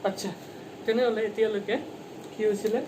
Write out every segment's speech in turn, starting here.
আচ্ছা তেনেহ'লে এতিয়ালৈকে কি হৈছিলে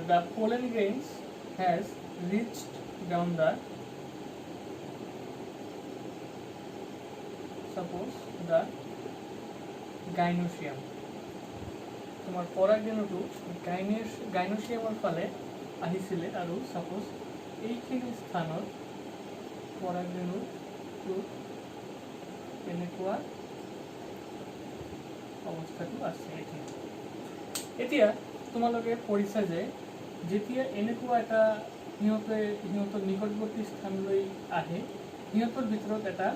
the pollen grains has reached down the suppose the gynoecium তোমাৰ পৰাগৰেণুটো গাইনোচিয়ামৰ ফালে আহিছিলে আৰু সাপোজ এইখিনি স্থানত পৰাগৰেণুটো এনেকুৱা অৱস্থাটো আছে এতিয়া তোমালোকে পঢ়িছা যে যেতিয়া এনেকুৱা এটা সিহঁতৰ নিকটৱৰ্তী স্থানলৈ আহে সিহঁতৰ ভিতৰত এটা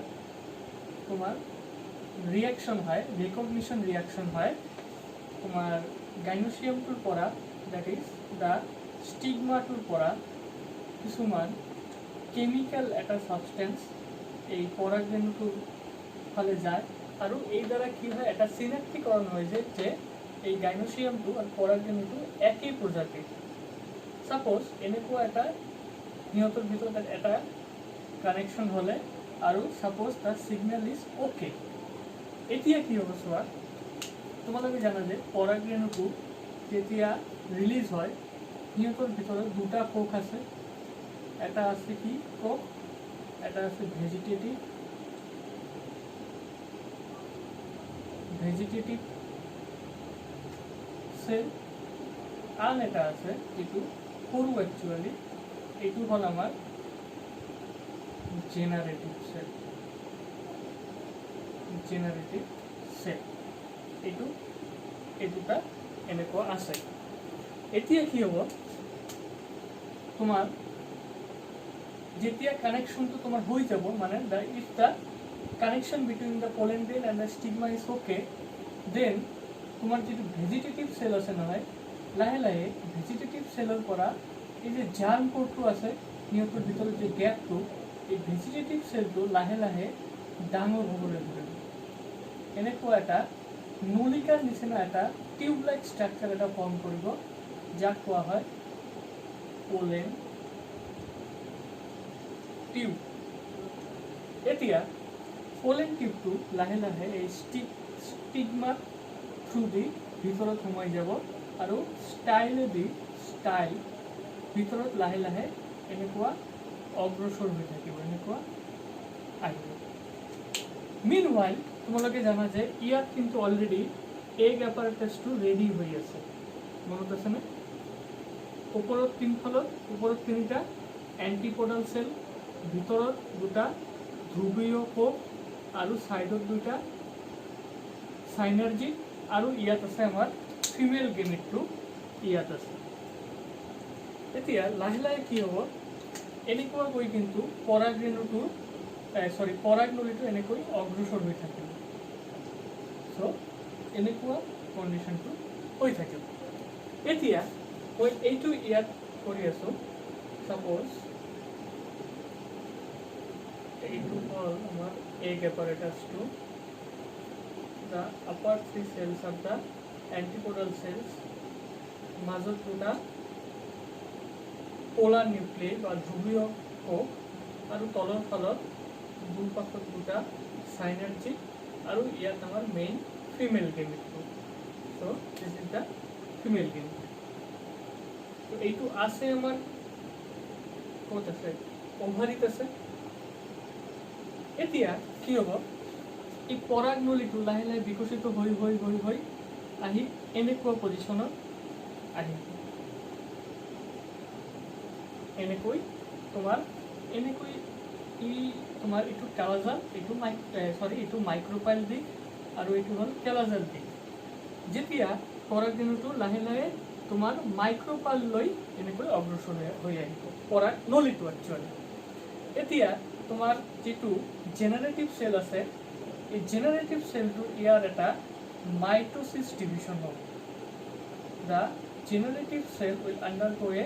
তোমাৰ ৰিয়েকশ্যন হয় ৰিকগনিশ্যন ৰিয়েকশ্যন হয় তোমাৰ গাইনোচিয়ামটোৰ পৰা দ্যাট ইজ দ্য ষ্টিগমাটোৰ পৰা কিছুমান কেমিকেল এটা সাবষ্টেন্স এই পৰাগৰেণুটোৰ ফালে যায় আৰু এই দ্বাৰা কি হয় এটা চিনাক্তিকৰণ হয় যে এই গাইনোচিয়ামটো আৰু পৰাগৰেণুটো একই প্ৰজাতিৰ সাপোজ এনেকুৱা এটা সিহঁতৰ ভিতৰত এটা কানেকশ্যন হ'লে আৰু suppose the signal is okay এতিয়া কি হ'ব চোৱা তোমালোকে জানা যে পৰাগৰেণুটো যেতিয়া ৰিলিজ হয় সিহঁতৰ ভিতৰত দুটা কোষ আছে এটা আছে কি কোষ এটা আছে ভেজিটেটিভ সেল আন এটা আছে এইটো সৰু একচুৱেলি এইটো হ'ল আমাৰ জেনাৰেটিভ সেল এইটো এই দুটা এনেকুৱা আছে এতিয়া কি হ'ব তোমাৰ যেতিয়া কানেকশ্যনটো তোমাৰ হৈ যাব মানে if the connection between the pollen grain and the stigma is okay then তোমাৰ যিটো ভেজিটেটিভ সেল আছে নহয় লাহে লাহে ভেজিটেটিভ সেলৰ পৰা এই যে জাৰ্ম কোডটো আছে সিহঁতৰ ভিতৰত যে গেপটো এই ভেজিটেটিভ সেলটো লাহে লাহে ডাঙৰ হ'বলৈ ধৰিব এনেকুৱা এটা নলিকাৰ নিচিনা এটা টিউব লাইক ষ্ট্ৰাকচাৰ এটা ফৰ্ম কৰিব যাক কোৱা হয় পোলেন টিউব এতিয়া পোলেন টিউবটো লাহে লাহে এই ষ্টিগমা থ্ৰু দি ভিতৰত সোমাই যাব আৰু ষ্টাইল ভিতৰত লাহে লাহে এনেকুৱা অগ্ৰসৰ হৈ থাকিব এনেকুৱা আহিব মিনৱাইল তোমালোকে জানা যে ইয়াত কিন্তু অলৰেডি এগ এপাৰেটাছটো ৰেডি হৈ আছে মনত আছেনে ওপৰত তিনিটা এণ্টিপডাল সেল ভিতৰত দুটা ধ্ৰুৱীয় কোষ আৰু সাইডত দুটা সাইনাৰ্জিক আৰু ইয়াত আছে আমাৰ ফিমেল গেমেটটো ইয়াত আছে এতিয়া লাহে লাহে কি হ'ব এনেকুৱাকৈ কিন্তু পৰাগনলীটো এনেকৈ অগ্ৰসৰ হৈ থাকিব চ' এনেকুৱা কণ্ডিশ্যনটো হৈ থাকিব এতিয়া মই এইটো ইয়াত কৰি আছোঁ সাপোজ এইটো হ'ল আমাৰ এগ এপাৰেটাছটো the upper 3 cells of the antipodal cells মাজত দুটা পোলাৰ নিউক্লিয়াই বা ধ্ৰুৱীয় কোষ আৰু তলৰ ফালত দুপাশত দুটা সাইনাৰ্জিক আৰু ইয়াত আমাৰ মেইন ফিমেল গেমেটটো so' this is the female gamete তো এইটো আছে আমাৰ ক'ত আছে অভাৰিত আছে এতিয়া কি হ'ব এই পৰাগনলীটো লাহে লাহে বিকশিত হৈ আহি এনেকুৱা পজিশ্যনত আহিব এনেকৈ তোমাৰ এইটো কেলাজাল এইটো মাইক্ৰ'পাইল দিক আৰু এইটো হ'ল কেলাজাল দিক যেতিয়া পৰাগৰেণুটো লাহে লাহে তোমাৰ মাইক্ৰ'পাইললৈ এনেকৈ অগ্ৰসৰ হৈ আহিব পৰাগনলীটো একচুৱেলি এতিয়া তোমাৰ যিটো জেনাৰেটিভ সেল আছে এই জেনাৰেটিভ সেলটোৰ ইয়াৰ এটা মাইটোসিস ডিভিজন হ'ব the generative cell will undergo a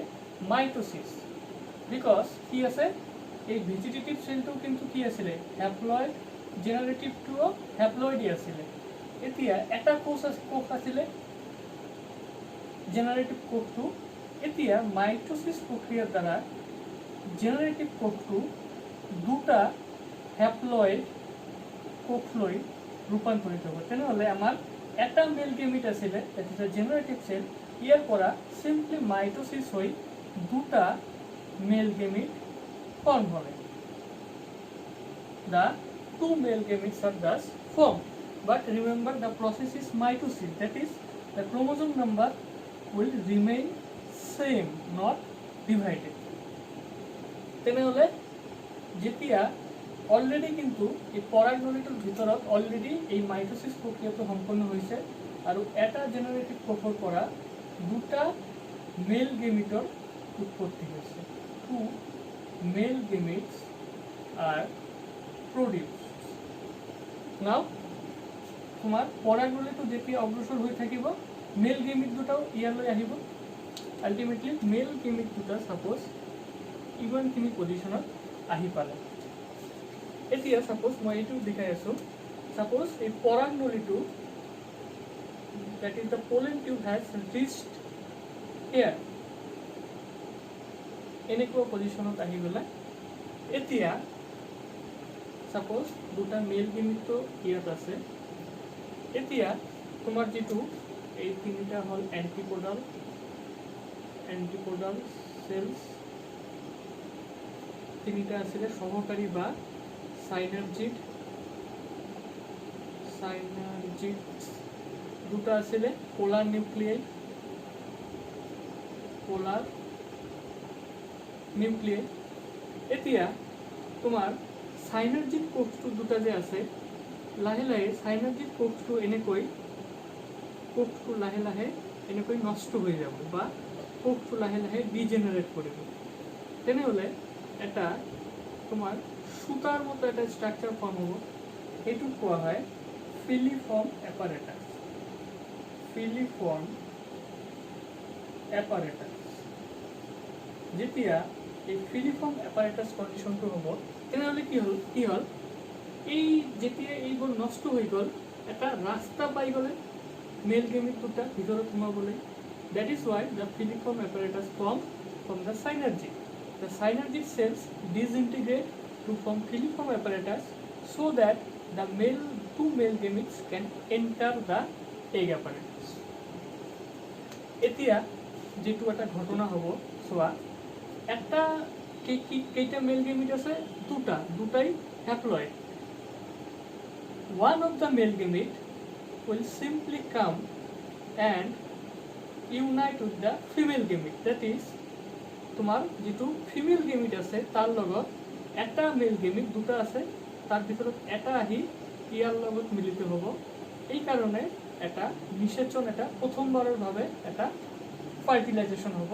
mitosis because কি আছে এই ভেজিটেটিভ সেলটো কিন্তু কি আছিলে হ্যাপ্লয়েড জেনাৰেটিভটোও হ্যাপ্লয়েডই আছিলে এতিয়া এটা কোষ আছিলে জেনাৰেটিভ কোষটো এতিয়া মাইটোসিস প্ৰক্ৰিয়াৰ দ্বাৰা জেনাৰেটিভ কোষটো দুটা হ্যাপ্লয়েড কোষলৈ ৰূপান্তৰিত হ'ব তেনেহ'লে আমাৰ এটা মেল গেমিট আছিলে that is a generative cell ইয়াৰ পৰা সিম্পলি মাইটোসিস হৈ দুটা মেল গেমিট ফর্ম হবে the two male gametes are thus formed but remember the process is mitosis that is the chromosome number will remain same not divided তেনেহলে যেতিয়া already কিন্তু এই পৰাগনলীটোৰ ভিতৰত অলৰেডি এই মাইটোসিস প্ৰক্ৰিয়াটো সম্পন্ন হৈছে আৰু এটা জেনাৰেটিভ কোষৰ পৰা দুটা মেল গেমিটৰ উৎপত্তি হৈছে two male gametes are produced now তোমাৰ পৰাগনলীটো যেতিয়া অগ্ৰসৰ হৈ থাকিব মেল গেমিট দুটাও ইয়ালৈ আহিব আলটিমেটলি মেল গেমিট দুটা সাপোজ ইভেনখিনি পজিশনত আহি পালে এতিয়া সাপোজ মই এইটো দেখাই আছো সাপোজ এই পৰাগনলীটো that is the pollen tube has reached here এনেকুৱা পজিশনত আহি গলা এতিয়া সাপোজ দুটা মেল গেমিট তো ইয়াত আছে এতিয়া তোমাৰ যেটো এই তিনিটা হল অ্যান্টিপোডাল সেলস তিনিটা আছিল সহকাৰী বা সাইনাৰ্জিড দুটা আছিল পোলাৰ নিউক্লিয়াই এতিয়া তোমাৰ সাইনার্জিড কোষটো দুটা যে আছে লাহে লাহে সাইনার্জিড কোষটো লাহে লাহে এনেকৈ নষ্ট হৈ যাব বা কোষটো লাহে লাহে ডিজেনারেট কৰিব তেনেহলে এটা তোমাৰ সুতাৰ মতো এটা স্ট্ৰাকচাৰ ফৰ্ম হ'ব এইটো কোৱা হয় ফিলিফৰ্ম অ্যাপাৰেটাস যেতিয়া এই ফিলিফৰ্ম অ্যাপাৰেটাস কন্ডিশনটো হ'ব তেনেহলে কি হল এই যেতিয়া এইবোৰ নষ্ট হৈ গল এটা ৰাস্তা পাই গলে মেল গেমিট দুটা ভিতৰত সোমাবলৈ that is why the filiform apparatus formed from the synergid. The synergid cells disintegrate to form filiform apparatus so that the two male gametes can enter the egg apparatus. এতিয়া যেটো এটা ঘটনা হ'ব সোয়া একটা কেইটা মেল গেমিট আছে দুটাই haploid one of the male gamete will simply come and unite with the female gamete that is তোমার যেটো ফিমেল গেমিট আছে তার লগত এটা মেল গেমিট দুটা আছে তার ভিতৰত এটা আহি ইয়াৰ লগত মিলিত হ'ব এই কাৰণে এটা নিষেচন এটা প্ৰথমবাৰেৰ ভাবে এটা ফাৰ্টিলাইজেশন হ'ব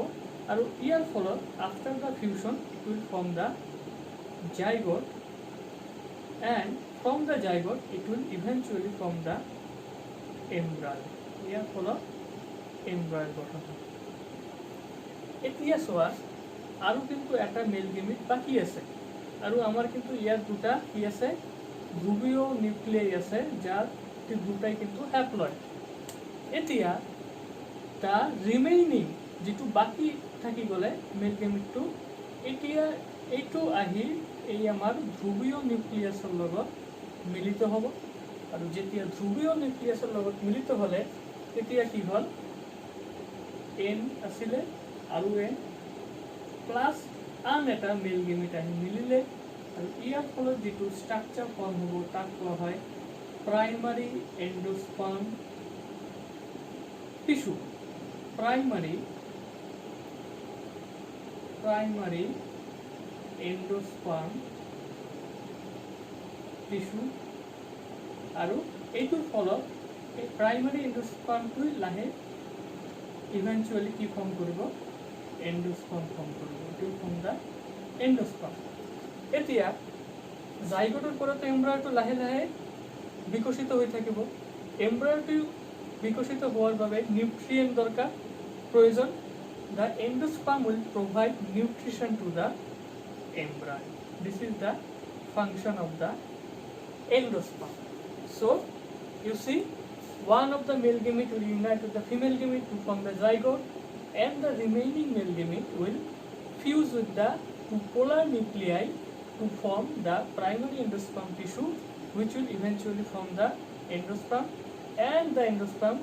আৰু ইয়াৰ ফলত after the fusion it will form the zygote and from the zygote it will eventually form the embryo ইয়াৰ ফলত এমব্ৰায়ো গঠন হয় এতিয়া সোয়া আৰু কিন্তু এটা মেল গেমিট বাকি আছে আৰু আমাৰ কিন্তু ইয়াৰ দুটা কি আছে ধ্ৰুবীয় নিউক্লিয়াই আছে যাৰ দুটাই কিন্তু হ্যাপ্লয়েড এতিয়া তা রিমেইনিং যেটো বাকি থাকি গলে মেল গেমিটটো এতিয়া এইটো আহি এই আমাৰ ধ্ৰুবীয় নিউক্লিয়াছৰ লগত মিলিত হ'ব আৰু যেতিয়া ধ্ৰুবীয় নিউক্লিয়াছৰ লগত মিলিত হলে তেতিয়া কি হল n আছিলে আৰু n প্লাস আন এটা মেল গেমিট আহি মিলিলে আৰু ইয়াৰ ফলত যেটো স্ট্ৰাকচাৰ ফৰ্ম হ'ব তাক কোৱা হয় প্ৰাইমাৰি এন্ডোস্পাৰ্ম টিস্যু প্ৰাইমাৰি এন্ডোস্পাৰ্ম টিস্যু আৰু এইটোৰ ফলত এই প্ৰাইমাৰি এন্ডোস্পাৰ্মটোই লাহে ইভেন্চুয়ালি কি ফৰ্ম কৰিব এন্ডোস্পাৰ্ম ফৰ্ম কৰিব এটো ফৰ্ম দা এন্ডোস্পাৰ্ম এতিয়া জাইগোটৰ পৰা এমব্ৰায়োটো লাহে লাহে বিকশিত হৈ থাকিব এমব্ৰায়োটো বিকশিত হোৱাৰ বাবে নিউট্ৰিয়েন্ট দৰকাৰ প্ৰয়োজন the endosperm will provide nutrition to the embryo this is the function of the endosperm so you see one of the male gamete will unite with the female gamete to form the zygote and the remaining male gamete will fuse with the two polar nuclei to form the primary endosperm tissue which will eventually form the endosperm and the endosperm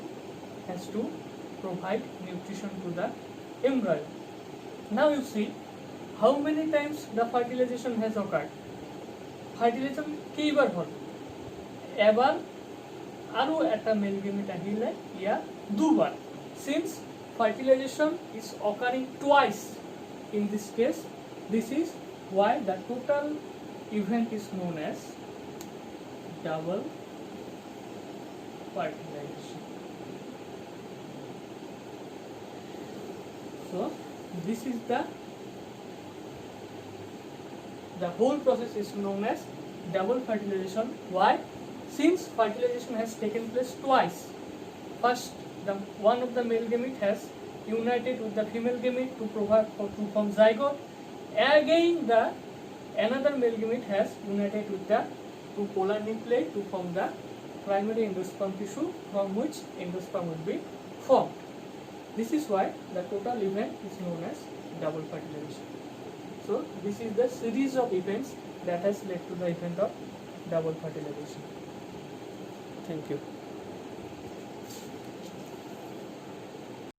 has to provide nutrition to the embryo. Now you see how many times the fertilization has occurred. Fertilization keibar hol ebar aro eta male gamete ahile ya dubar. Since fertilization is occurring twice in this case, this is why the total event is known as double fertilization. So this is the whole process is known as double fertilization. Why? Since fertilization has taken place twice. First, one of the male gamete has united with the female gamete to form zygote. Again, another male gamete has united with the two polar nuclei to form the primary endosperm tissue, from which endosperm will be formed. This is why the total event is known as double fertilization. So this is the series of events that has led to the event of double fertilization. Thank you.